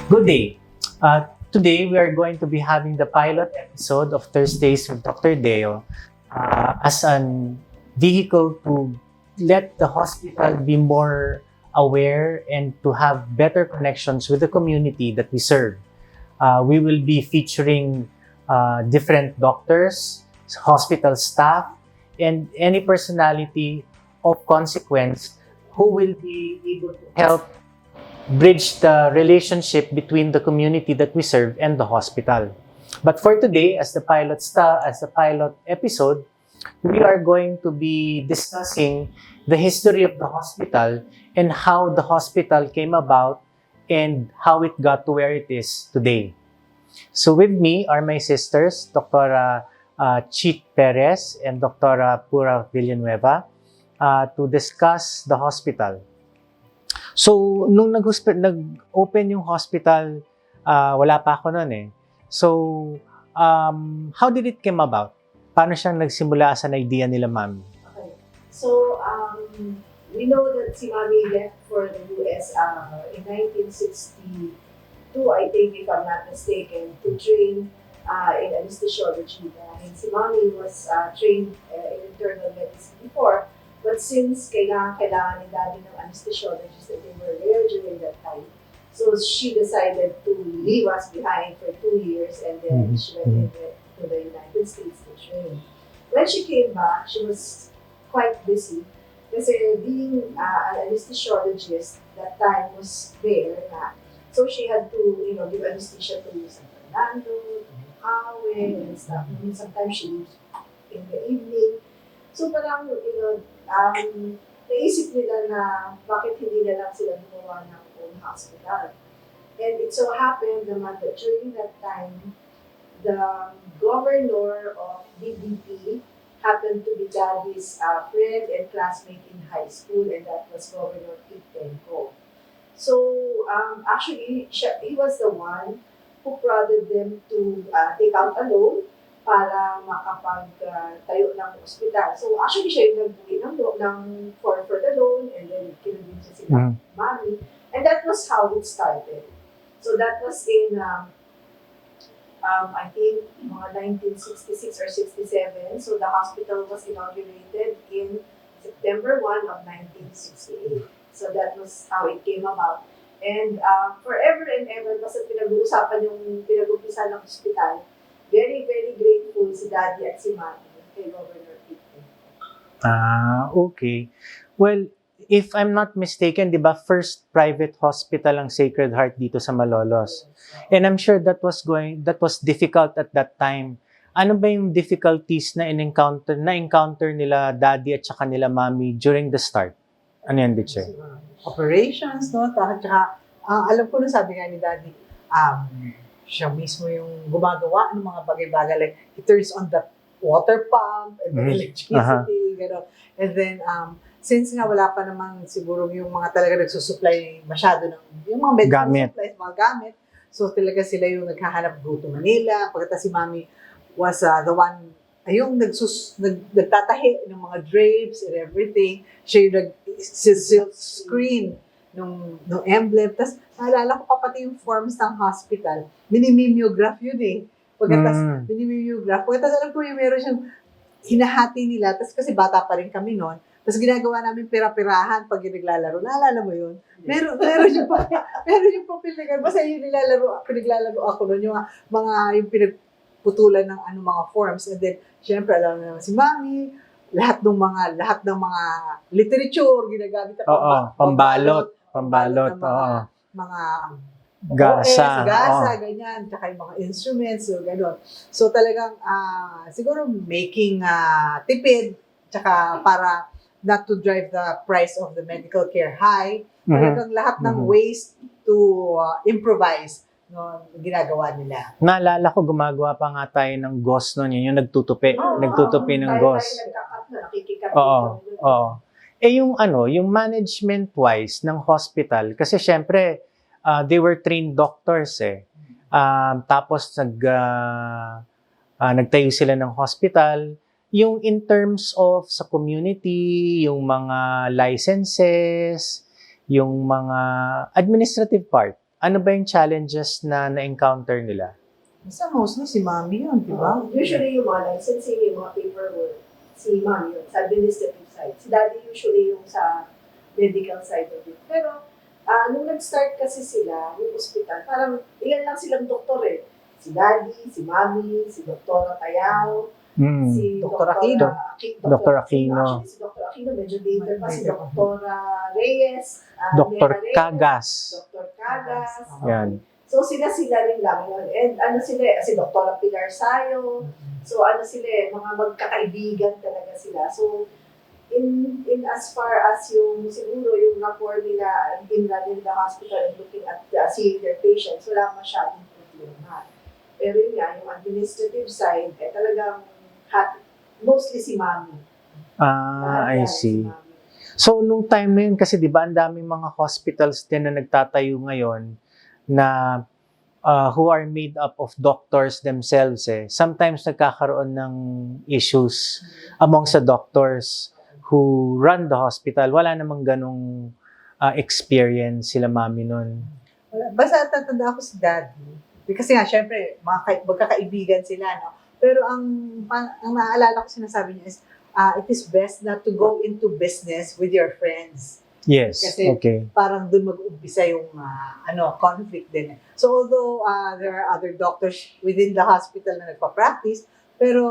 Good day. Today we are going to be having the pilot episode of Thursdays with Dr. Deo as an vehicle to let the hospital be more aware and to have better connections with the community that we serve. We will be featuring different doctors, hospital staff, and any personality of consequence who will be able to help bridge the relationship between the community that we serve and the hospital. But for today, as the pilot episode, we are going to be discussing the history of the hospital and how the hospital came about and how it got to where it is today. So with me are my sisters, Dr. Chit Perez and Dr. Pura Villanueva, to discuss the hospital. So, nung nag-open yung hospital, wala pa ako noon eh. So, how did it came about? Paano siyang nagsimula sa idea nila, Mami? Okay. So, we know that si Mami left for the US in 1962, I think, if I'm not mistaken, to train in anesthesiology. And si Mami was trained in internal medicine before. But since kailangan ni Daddy ng anesthesiologist that they were rare during that time, so she decided to leave us behind for 2 years and then she went to the United States to train. When she came back, she was quite busy kasi being an anesthesiologist that time was rare na. So she had to, give anesthesia to San Fernando, Hawen, and stuff. Sometimes she leaves in the evening. So parang, naisip nila na bakit hindi na lang sila gumawa ng own hospital. And it so happened naman that during that time, the governor of DBP happened to be Daddy's friend and classmate in high school, and that was Governor Itenko. So actually, he was the one who prodded them to take out a loan para makapag-tayo ng ospital. So actually, siya yung nag-buwi for the loan, and then kinabin siya sila Mami. And that was how it started. So that was in, I think, mga 1966 or 67. So the hospital was inaugurated in September 1 of 1968. So that was how it came about. And forever and ever, basta pinag-uusapan yung pinag-umpisa ng ospital, very, very grateful si Daddy at si Mami kay Governor Itenko. Okay. Well, if I'm not mistaken, di ba, first private hospital ang Sacred Heart dito sa Malolos. And I'm sure that was difficult at that time. Ano ba yung difficulties na encounter nila Daddy at saka nila Mami during the start? Ano yan, Diche? Operations, no? Tsaka, alam ko na sabi nga ni Daddy, siya mismo yung gumagawa ng mga bagay-bagay. Like, he turns on the water pump and the electricity, gano'n. And then, since nga wala pa namang siguro yung mga talaga nagsusupply masyado ng yung mga medical supplies, mga gamit. So, talaga sila yung naghahanap go to Manila. Pagkatapos si Mami was the one, yung nagtatahi ng mga drapes and everything. Siya yung nag-screen nung emblem. Tapos, naalala ko pa pati yung forms ng hospital. Minimimeograph yun eh. Pagkatapos, minimimeograph. Pagkatapos, alam ko yung meron siyang hinahati nila. Tapos kasi bata pa rin kami noon. Tapos ginagawa namin pera-perahan pag naglalaro. Naalala mo yun? Meron yung papel na gano'n. Basta yung pinaglalaro ako noon. Yung yung pinagputulan ng mga forms. And then, syempre, alam naman si Mami, lahat ng mga literature ginagamit na pambalot, mga gasa, ganyan, tsaka yung mga instruments, so gano'n. So talagang siguro making tipid, tsaka para not to drive the price of the medical care high, talagang lahat ng ways to improvise no, ginagawa nila. Naalala ko, gumagawa pa nga tayo ng gauze noon, yung nagtutupi ng gauze. Oo. Eh yung yung management-wise ng hospital, kasi syempre, they were trained doctors eh. Tapos nagtayo sila ng hospital. Yung in terms of sa community, yung mga licenses, yung mga administrative part, ano ba yung challenges na na-encounter nila? Basta mostly si mami yun, di ba? Usually yung mga licensing, yung mga paperwork, si ma'am yun, sa administrative side. Si daddy usually yung sa medical side of it. Pero, nung nag-start kasi sila, yung hospital, parang ilan lang silang doktor eh. Si daddy, si mami, si Doktora Tayaw, si Dr. Aquino. Dr. Aquino. Actually, si Dr. Aquino, medyo later pa, si Doktora Reyes, Dr. Mera Reyes, Cagas. Dr. Cagas. Yan. So, sila rin lang yun. And ano sila eh, si Doktora Pilar Sayo. So, ano sila eh, mga magkakaibigan talaga sila. So, in as far as yung, siguro, yung rapport nila in running the hospital and looking at seeing their patients, wala masyadong problema. Pero yun nga, yung administrative side, eh talagang mostly si mami. I see. So, nung time na yun, kasi di ba ang daming mga hospitals din na nagtatayo ngayon na who are made up of doctors themselves eh. Sometimes nagkakaroon ng issues amongst the doctors who run the hospital. Wala namang ganong experience sila mami nun. Basta tatanda ako si daddy. Kasi nga, syempre, magkakaibigan sila, no? Pero ang naalala ko sinasabi niya is, it is best not to go into business with your friends. Yes, Kasi okay. parang dun mag-umpisa yung conflict din. So although there are other doctors within the hospital na nagpa-practice, pero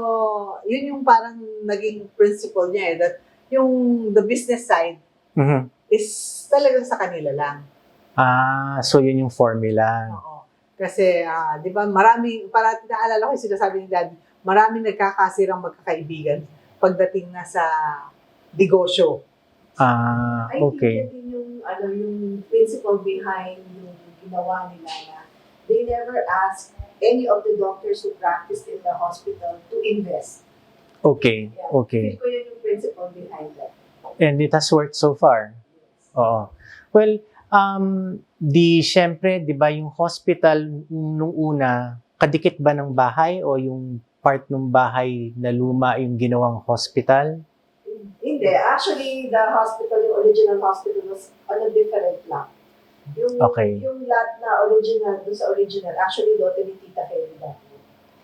yun yung parang naging principle niya eh, that yung the business side is talagang sa kanila lang. So yun yung formula. Oo. Kasi, di ba, parang naalala ko yung sinasabi ni Daddy, maraming nagkakasirang magkakaibigan pagdating na sa negosyo. Okay. I think yun yung principle behind yung ginawa nila na they never ask any of the doctors who practiced in the hospital to invest. Okay, Yeah. okay. Feel ko yun yung principle behind that. And it has worked so far. Oo. Well, syempre, di ba yung hospital nung una, kadikit ba ng bahay o yung part ng bahay na luma yung ginawang hospital? Hindi. Actually, the hospital, yung original hospital was on a different lot. Yung lot na original, doon sa original, actually, doon ni Tita Kelly dati.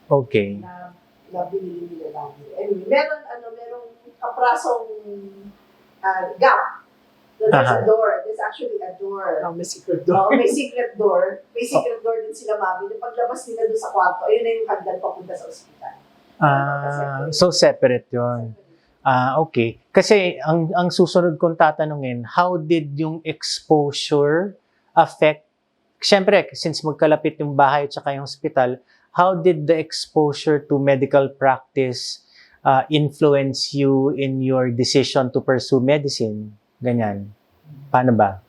Okay. Na binili nila dati. Anyway, merong kaprasong gap. So there's a door. There's actually a door. May secret door. May secret door. May secret door din sila mami. Na paglabas nila doon sa kwarto, ayun na yung hagdan papunta sa ospital. So separate yun. Okay. Kasi ang susunod kong tatanungin, how did yung exposure affect, syempre, since magkalapit yung bahay at saka yung hospital, how did the exposure to medical practice influence you in your decision to pursue medicine? Ganyan. Paano ba?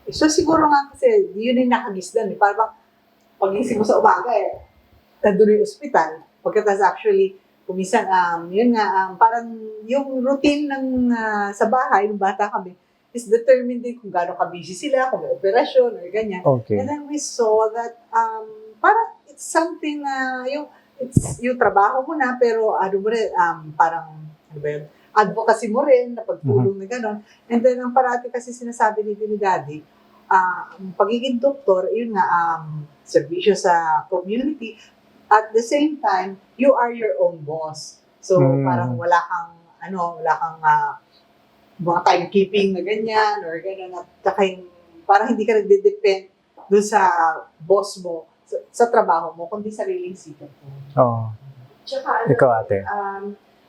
So siguro nga kasi, yun yung nakagisdan eh. Parang pag-isip mo sa umaga eh, nandun yung ospital. Pagkatapos actually, kumisan, yun nga, parang yung routine ng sa bahay, nung bata kami, is determined din kung gaano ka-busy sila, kung may operasyon or ganyan. Okay. And then we saw that parang it's something na it's yung trabaho mo na, pero ano mo rin, parang, ano ba yun, advocacy mo rin, na pagtulong na gano'n. And then, ang parati kasi sinasabi ni Daddy, pagiging doktor, yun nga, serbisyo sa community. At the same time, you are your own boss. So, parang wala kang mga timekeeping na ganyan, or gano'n, at saka parang hindi ka nagde-depend dun sa boss mo, sa trabaho mo, kundi sariling sikap mo. Oo. Tsaka, Ikaw, ate.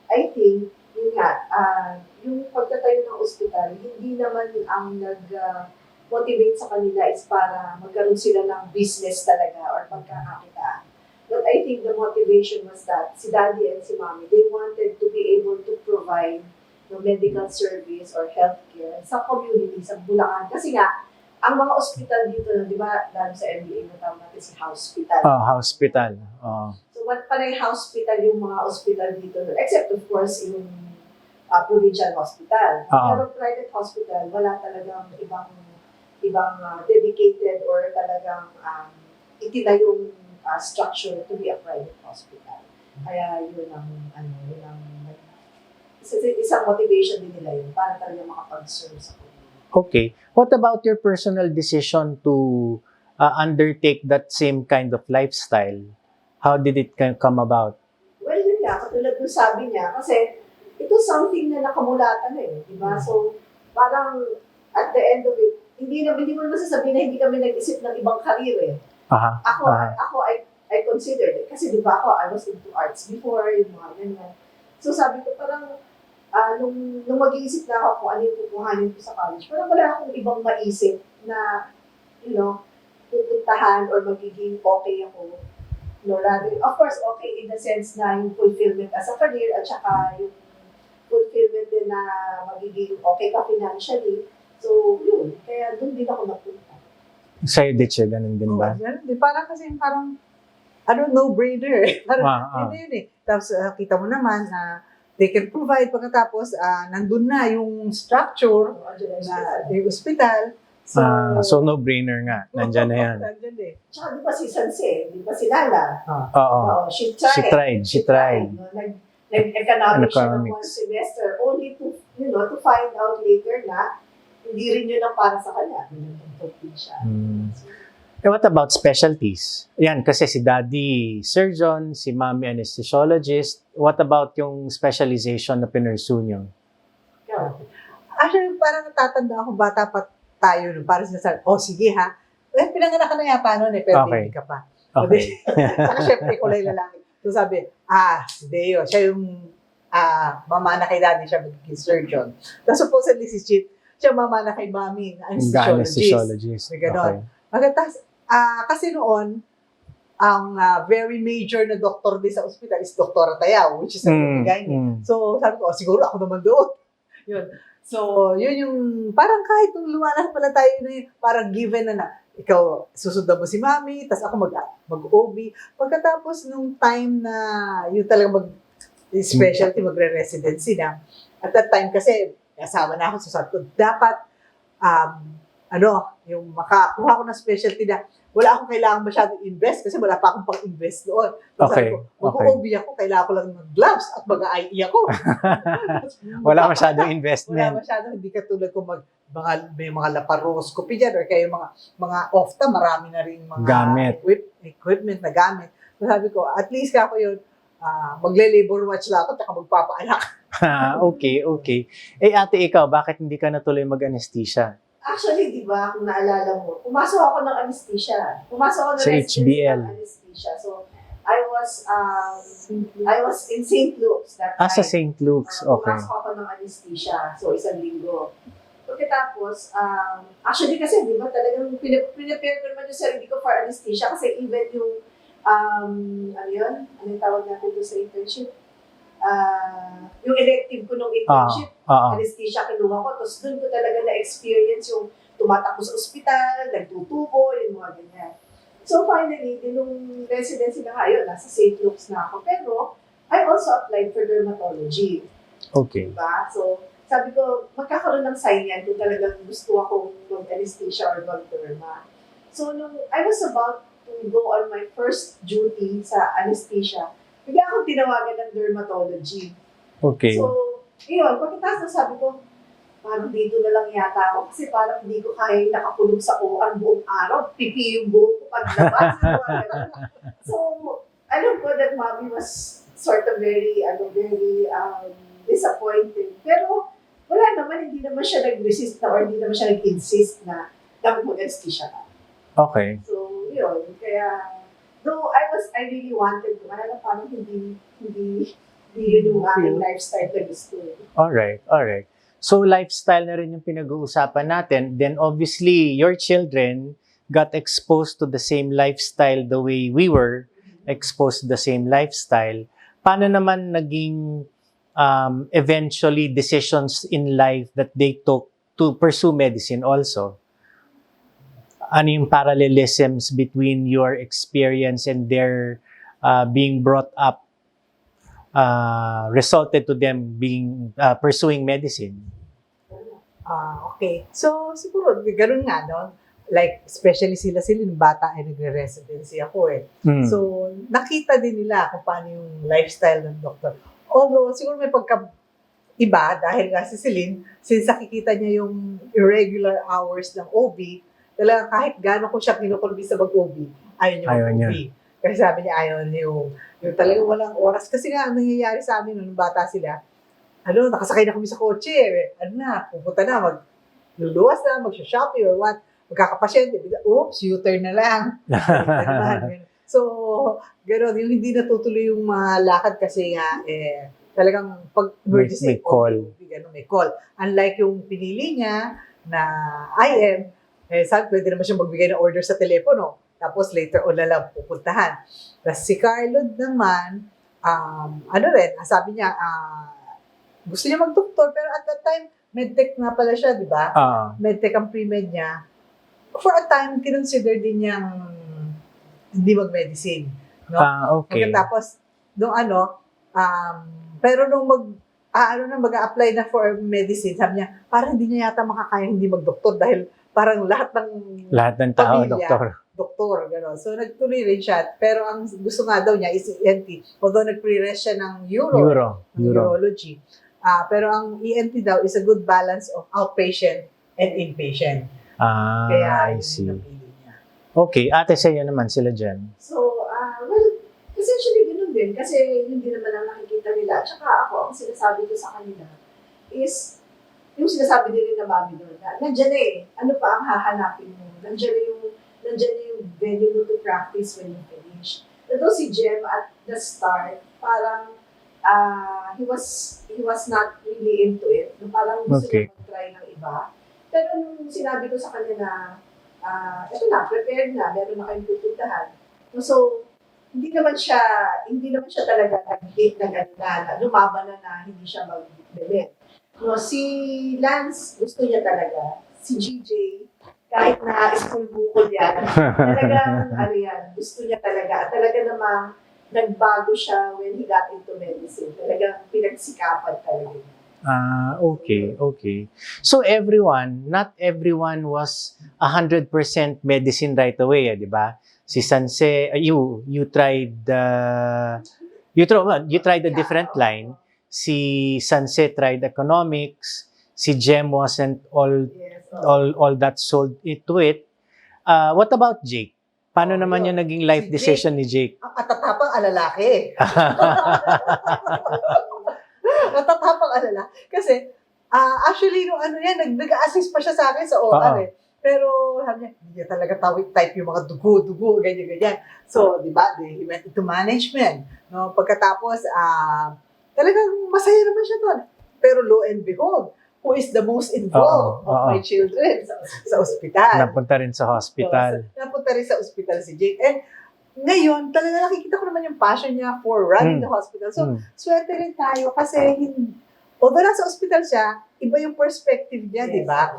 I think, yun nga, yung pagtatayo ng ospital, hindi naman ang nag-motivate sa kanila is para magkaroon sila ng business talaga or pagkakakitaan. But I think the motivation was that si Daddy and si Mommy, they wanted to be able to provide the medical service or healthcare sa community, sa Bulacan. Kasi nga, ang mga ospital dito, di ba, lalo sa MBA, natawag natin si hospital. Hospital. So, panay hospital yung mga ospital dito, except of course yung provincial hospital. Pero private hospital, wala talagang ibang dedicated or talagang itinayong structure to be a private hospital. Kaya yun ang isang motivation din nila yun para talaga makapag-serve sa community. Okay. What about your personal decision to undertake that same kind of lifestyle? How did it come about? Well, yun nga, katulad ng sabi niya, kasi ito something na nakamulatan di ba? So, parang at the end of it, hindi mo naman sasabihin na hindi kami nag-isip ng ibang career I considered it. Kasi di ba ako, I was into arts before, yung mga ganyan. So sabi ko, parang, nung mag-iisip na ako kung ano yung pupuhanin ko sa college, parang wala akong ibang maisip na, pupuntahan or magiging okay ako. Rather, of course, okay in the sense na yung fulfillment as a career at saka yung fulfillment din na magiging okay ka financially. So, yun. Kaya doon din ako napunta. Sa'yo, Ditche, ganun din ba? Ganun din. Parang no-brainer. Parang, hindi yun Tapos, kita mo naman na they can provide pagkatapos, nandun na yung structure na yung hospital. So no-brainer nga. Nandyan na yan. Nandyan Tsaka di ba si Sanse? Di ba si Lala? Oo. She tried. Nag-economics siya ng one semester only to find out later na hindi rin yun ang para sa kanya. Siya. What about specialties? Yan, kasi si Daddy surgeon, si Mommy anesthesiologist. What about yung specialization na pinursue nyo? Actually, parang natatanda ako, bata pa tayo, parang sinasabi, sige ha. Pinanganak ka na yata noon pero baby ka pa. Okay. Saka syempre, kulay lalaki. So sabi, si Deo, siya yung mamana kay Daddy, siya magiging surgeon. Tapos supposedly si Chip, siya mamana kay Mommy, anesthesiologist. May ganon. Pagkatas, kasi noon, ang very major na doctor din sa ospital is Dr. Tayaw, which is ang gynae. So sabi ko, siguro ako naman doon. Yun. So, yun yung, parang kahit nung lumalang pala tayo na parang given na ikaw, susundan mo si Mommy, tas ako mag-OB. Pagkatapos nung time na yun talaga mag-specialty, magre-residency na, at that time kasi, kasama na ako, so sabi ko, dapat, yung makakuha ko ng specialty na wala akong kailangan masyadong invest kasi wala pa akong pang-invest doon. So sabi ko, mag-OB ako, kailangan ko lang ng gloves at mag-IE ako. Wala masyadong investment. Wala masyadong, hindi katulad kung may mga laparoscopy dyan or kayo mga ofta, marami na rin mga equipment na gamit. So sabi ko, at least ako yun, magle-labor watch lang ako at magpapaanak. Okay. Ate, ikaw, bakit hindi ka natuloy mag-anesthesia? Actually, di ba, kung naalala mo, pumasok ako ng anesthesia. Pumasok ako sa HBL. Ng anesthesia. So, I was in St. Luke's that time. Sa St. Luke's, okay. Pumasok ako ng anesthesia. So, 1 linggo. Pagkatapos, actually kasi, di ba, talagang pinapare ko naman yung sarili ko for anesthesia kasi even yung, ano yun? Anong tawag natin doon sa internship? Yung elective ko nung internship, anesthesia kinuha ko, tapos doon ko talaga na-experience yung tumatakbo sa ospital, nagtutubo, yung mga ganyan. So finally, nung residency na ngayon, nasa St. Luke's na ako, pero I also applied for dermatology. Okay. Diba? So sabi ko, magkakaroon ng sign yan kung talagang gusto akong mag-anesthesia or mag-derma. So nung I was about to go on my first duty sa anesthesia, bigla akong tinawagan ng dermatology. Okay. So, yun, pagkatapos na sabi ko, parang dito na lang yata ako kasi parang hindi ko kaya nakakulong sa OR buong araw, pipi yung buhok ko paglabas. So, alam ko that Mommy was sort of very disappointed. Pero, wala naman, hindi naman siya nag-resist na or hindi naman siya nag-insist na dapat mag-anesthesia ka. Okay. So, yun, kaya, though I really wanted to, parang hindi yun yung aking lifestyle na gusto. Alright. So, lifestyle na rin yung pinag-uusapan natin. Then, obviously, your children got exposed to the same lifestyle the way we were exposed to the same lifestyle. Paano naman naging eventually decisions in life that they took to pursue medicine also? Ano yung parallelisms between your experience and their being brought up resulted to them being pursuing medicine? Okay. So, siguro, ganun nga, no? Like, especially sila bata ay nagre-residency ako So, nakita din nila kung paano yung lifestyle ng doktor. Although, siguro may pagka-iba dahil nga si Celine, since nakikita niya yung irregular hours ng OB, talaga kahit gaano ko siya kinukumbis sa mag-OB, ayaw niya Ayaw niya. mag-OB. Kasi sabi niya, ayaw niya yung talagang walang oras. Kasi nga, ang nangyayari sa amin nung bata sila, nakasakay na kami sa kotse, pupunta na, luluwas na, mag-shopping or what, magkakapasyente, oops, U-turn na lang. So, gano'n, yung hindi natutuloy yung mga lakad kasi nga, talagang pag emergency, May call. May call. Unlike yung pinili niya na IM, sabi, pwede naman siya magbigay ng order sa telepono. Tapos later on na lang pupuntahan. Tapos si Carlo naman, sabi niya, gusto niya mag-doktor, pero at that time, medtech nga pala siya, di ba? Medtech ang pre-med niya. For a time, kinonsider din niyang hindi mag-medicine. No? Okay. Tapos, pero nung mag-a-apply na for medicine, sabi niya, parang hindi niya yata makakaya hindi mag-doktor dahil parang lahat ng tao, pamilya, doktor, gano'n. So, nagtuloy rin siya. Pero ang gusto nga daw niya is ENT. Although nag-pre-rest siya ng urology. Pero ang ENT daw is a good balance of outpatient and inpatient. Kaya I see. napili niya. Okay, ate sa'yo naman sila dyan. So, essentially ganun din. Kasi hindi naman ang nakikita nila. At saka ako, ang sinasabi ko sa kanila is, yung sinasabi din na mami doon, na nandiyan na ano pa ang hahanapin mo? Nandiyan na yung venue mo to practice when you finish. Ito si Jem at the start, parang he was not really into it. Parang gusto niya mag-try ng iba. Pero nung sinabi ko sa kanya na, ito na, prepared na, meron na kayong pupuntahan. So, hindi naman siya talaga nag-hate na ganda, lumaban na hindi siya mag-limit. No, si Lance, gusto niya talaga. Si GJ, kahit na school bukol yan, talagang, gusto niya talaga. At talaga namang nagbago siya when he got into medicine. Talagang pinagsikapan talaga niya. Okay. So not everyone was 100% medicine right away, di ba? Si Sanse, you tried a different line. Si Sanse tried economics. Si Jem wasn't all that sold into it. What about Jake? Paano naman yung naging life decision ni Jake? Ang katatapang alalaki. Natatapang alala. Kasi, actually, nung nag-assist pa siya sa akin sa OR Pero, sabi niya, hindi niya talaga type yung mga dugo, ganyan. So, di ba, he went into management. No? Pagkatapos, talagang masaya naman siya doon. Pero lo and behold, who is the most involved of my children sa ospital. Napunta rin sa hospital. Napunta rin sa ospital si Jake. And, ngayon, talaga nakikita ko naman yung passion niya for running the hospital. So, swerte rin tayo kasi although nasa hospital siya, iba yung perspective niya, di ba?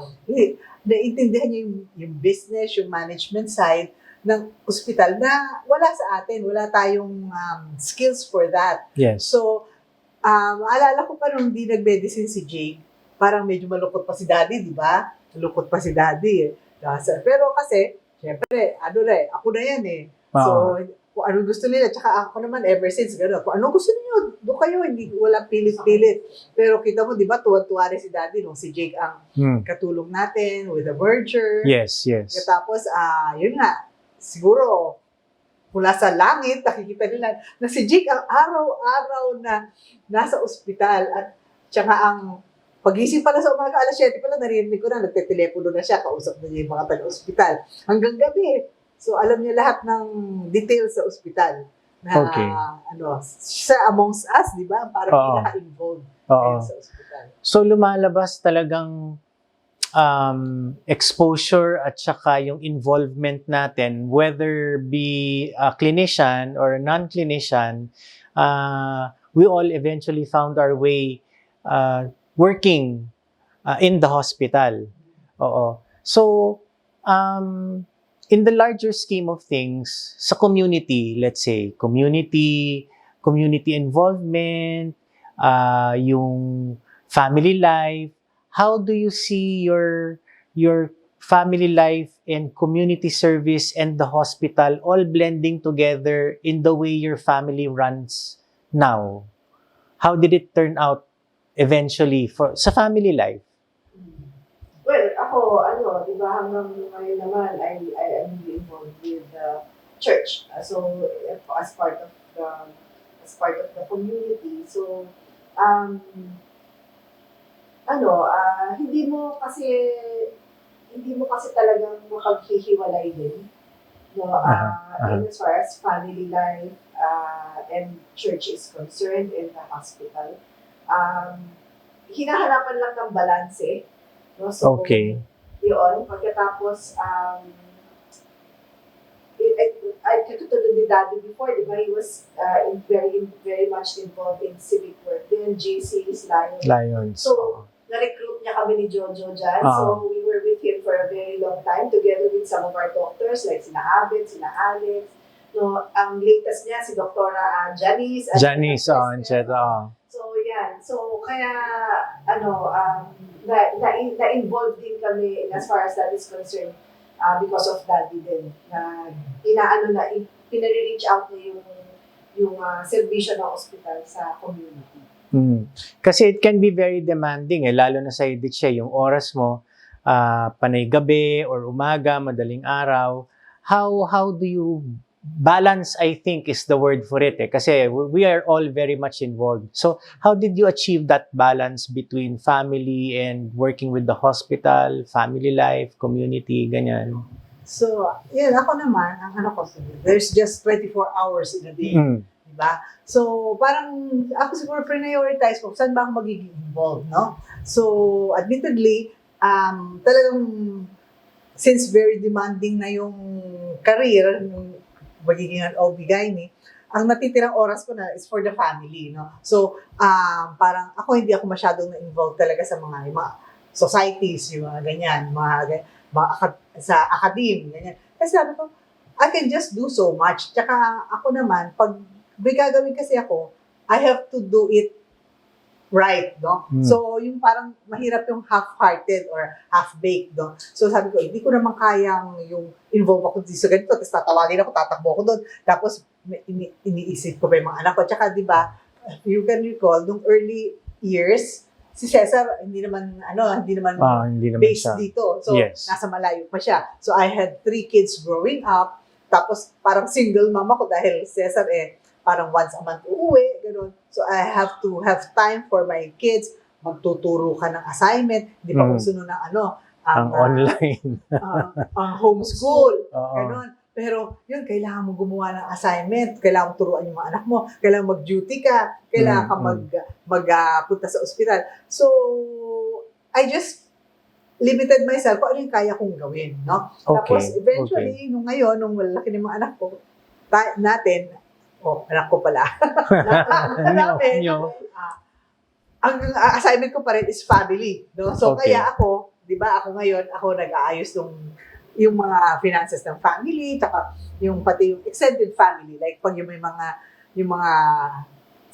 Naiintindihan niya yung business, yung management side ng hospital na wala sa atin. Wala tayong skills for that. Yes. So, maalala ko pa nung hindi nag-medicine si Jake, parang medyo malungkot pa si Daddy, di ba? Malungkot pa si Daddy. Pero kasi, syempre, ako na yan eh. So, kung anong gusto nila, tsaka ako naman ever since, gano'n. Kung anong gusto niyo, doon kayo, walang pilit-pilit. Pero kita mo, di ba, tuwan-tuwa rin si Daddy nung si Jake ang katulong natin with the merger. Yes. Tapos, yun nga, siguro, mula sa langit, nakikita nila na si Jake ang araw-araw na nasa ospital. At tsaka ang pagising pala sa umaga, alas 7 pala, narinig ko na, nagtetelepono na siya, kausap na niya yung mga taga-ospital. Hanggang gabi. So, alam niya lahat ng details sa ospital. Na, siya amongst us, di ba? Parang pinaka-involved sa ospital. So, lumalabas talagang exposure at saka yung involvement natin, whether be a clinician or non-clinician, we all eventually found our way working in the hospital. So, in the larger scheme of things, sa community, let's say, community involvement, yung family life, how do you see your family life and community service and the hospital all blending together in the way your family runs now? How did it turn out eventually sa family life? Well, ako, di ba, ba, hanggang ngayon naman, I am really involved with the church. As part of the community. So, um, hindi mo kasi talagang makaghihiwalay din, no, in as far as family life and church is concerned in the hospital. Hinahanapan lang ng balanse, no? So, Okay. yun, pagkatapos, I katulad ni Daddy before, di ba? He was very much involved in civic work. Then JC's Lions. So, na-recruit niya kami ni Jojo dyan. So, we were with him for a very long time together with some of our doctors like sina Abed, sina Alex. No, ang latest niya, si Doktora Janice. Ancheta. So, yan. So, kaya, na-involved din kami as far as that is concerned because of Daddy din. Na pinare-reach out niya yung serbisyo ng ospital sa community. Kasi it can be very demanding lalo na sa edad siya, yung oras mo, panay gabi or umaga, madaling araw. How do you balance, I think, is the word for it kasi we are all very much involved. So, how did you achieve that balance between family and working with the hospital, family life, community, ganyan? So, yan, ako naman, there's just 24 hours in a day. Diba? So, parang ako siguro prioritize ko saan ba ako magiging involved, no? So, admittedly, talagang since very demanding na yung career, yung magiging OB-GYN, ang natitirang oras ko na is for the family, no? So, parang hindi ako masyadong na-involved talaga sa mga societies, yung mga ganyan, sa academe, ganyan. Kasi sabi ko, I can just do so much. Tsaka ako naman, pag may gagawin kasi ako, I have to do it right, no? So, yung parang mahirap yung half-hearted or half-baked, no? So, sabi ko, hindi ko naman kayang yung involve ako sa ganito, tapos tatawagin ako, tatakbo ako doon, tapos iniisip ko pa yung mga anak ko. Tsaka, di ba, you can recall, nung early years, si Cesar, hindi naman based siya dito. So, yes. Nasa malayo pa siya. So, I had 3 kids growing up, tapos parang single mama ko dahil Cesar parang once a month uuwi, gano'n. So, I have to have time for my kids. Magtuturo ka ng assignment. Hindi pa kung sunod ng ang online. ang homeschool. Gano'n. Pero, yun, kailangan mo gumawa ng assignment. Kailangan mo turuan yung mga anak mo. Kailangan mag-duty ka. Kailangan ka magpunta sa ospital. So, I just limited myself kung ano yung kaya kong gawin, no? Okay. Tapos, eventually, nung malaki ng mga anak ko, anak ko pala. Ang assignment ko pa rin is family. No? So, kaya ako, di ba, ako nag-aayos yung mga finances ng family, taka pati yung extended family. Like, pag yung mga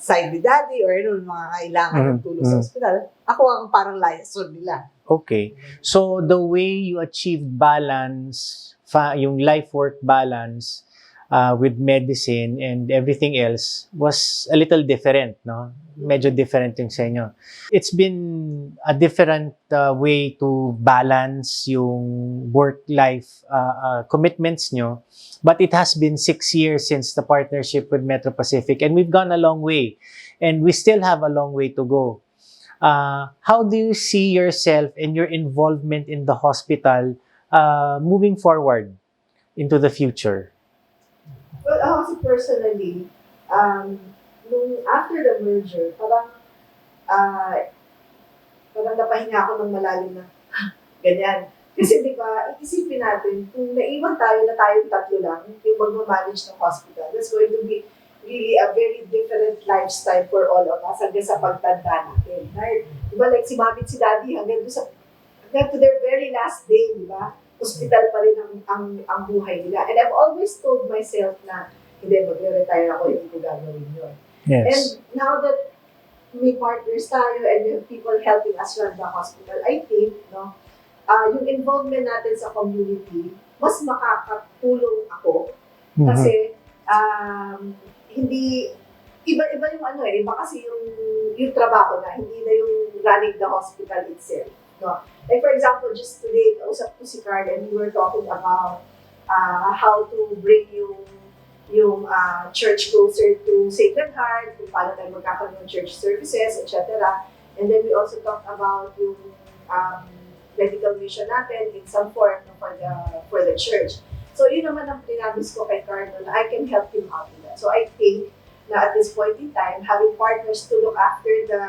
side ni daddy or yung mga kailangan ng tulong sa ospital, ako ang parang liaison nila. Okay. So, the way you achieved balance, yung life-work balance, with medicine and everything else was a little different, no? Medyo different yung sa inyo. It's been a different way to balance yung work-life commitments nyo, but it has been 6 years since the partnership with Metro Pacific and we've gone a long way and we still have a long way to go. How do you see yourself and your involvement in the hospital moving forward into the future? Well, ako personally, after the merger, parang napahinga ako ng malalim na, ganyan. Kasi di ba, iisipin natin, kung naiwan tayo na tayong tatlo lang, yung mag-manage ng hospital, that's going to be really a very different lifestyle for all of us hanggang sa pagtanda natin. Right? Di ba, like si Mami at si Daddy, hanggang to their very last day, di ba? Hospital pa rin ang buhay nila. And I've always told myself na, hindi, magre-retire ako, hindi ko gagawin yun. Yes. And now that may partners tayo and may people helping us run the hospital, I think, no, yung involvement natin sa community, mas makakatulong ako. Kasi, hindi, iba yung iba kasi yung trabaho na, hindi na yung running the hospital itself. No? Like for example, just today, kausap ko si Carl and we were talking about how to bring yung church closer to Sacred Heart, kung paano tayo magkakaroon ng church services, etc. And then we also talked about yung medical mission natin in some form for the church. So yun naman ang pinabis ko kay Carl na I can help him out with that. So I think na at this point in time, having partners to look after the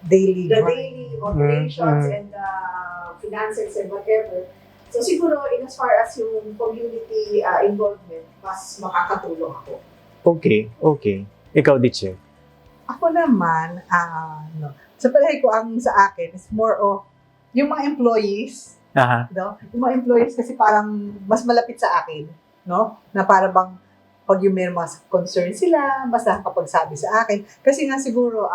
Daily operations and the finances and whatever. So siguro, in as far as yung community involvement, mas makakatulong ako. Okay. Ikaw, Diche. Ako naman, sa palagay ko ang sa akin is more of yung mga employees, Aha. no? Yung mga employees kasi parang mas malapit sa akin, no? Na para bang pag yung may mga concern sila, mas nakakapagsabi sa akin. Kasi nga siguro,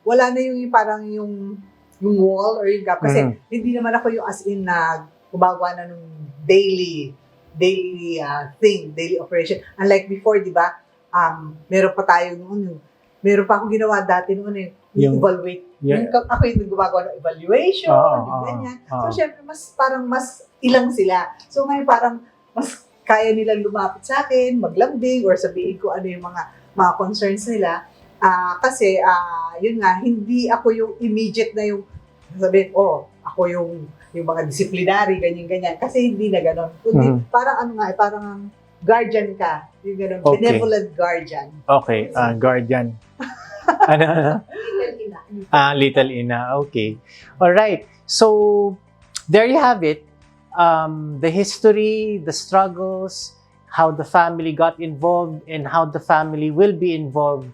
wala na yung parang yung wall or yung gap. Kasi hindi naman ako yung as in na gumagawa na ng daily thing, daily operation. Unlike before, di ba, meron pa tayo noon, meron pa akong ginawa dati noon yung evaluate. Ako yung gumagawa ng evaluation, yung ganyan. So, syempre, mas ilang sila. So, ngayon parang mas kaya nilang lumapit sa akin, maglambing, or sabihin ko ano yung mga concerns nila. Kasi, yun nga, hindi ako yung immediate na yung sabihin, ako yung mga disciplinary, ganyan-ganyan. Kasi hindi na gano'n. Kundi, parang parang guardian ka. Yung gano'n, benevolent guardian. Okay, guardian. Ano? Little Ina. Okay. All right. So, there you have it. The history, the struggles, how the family got involved, and how the family will be involved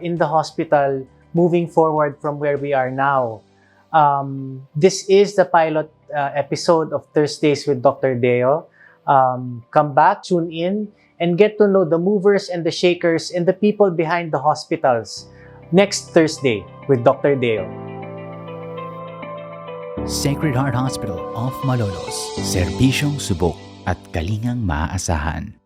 in the hospital moving forward from where we are now. This is the pilot episode of Thursdays with Dr. Deo. Come back, tune in, and get to know the movers and the shakers and the people behind the hospitals next Thursday with Dr. Deo. Sacred Heart Hospital of Malolos. Serbisyong subok at kalingang maaasahan.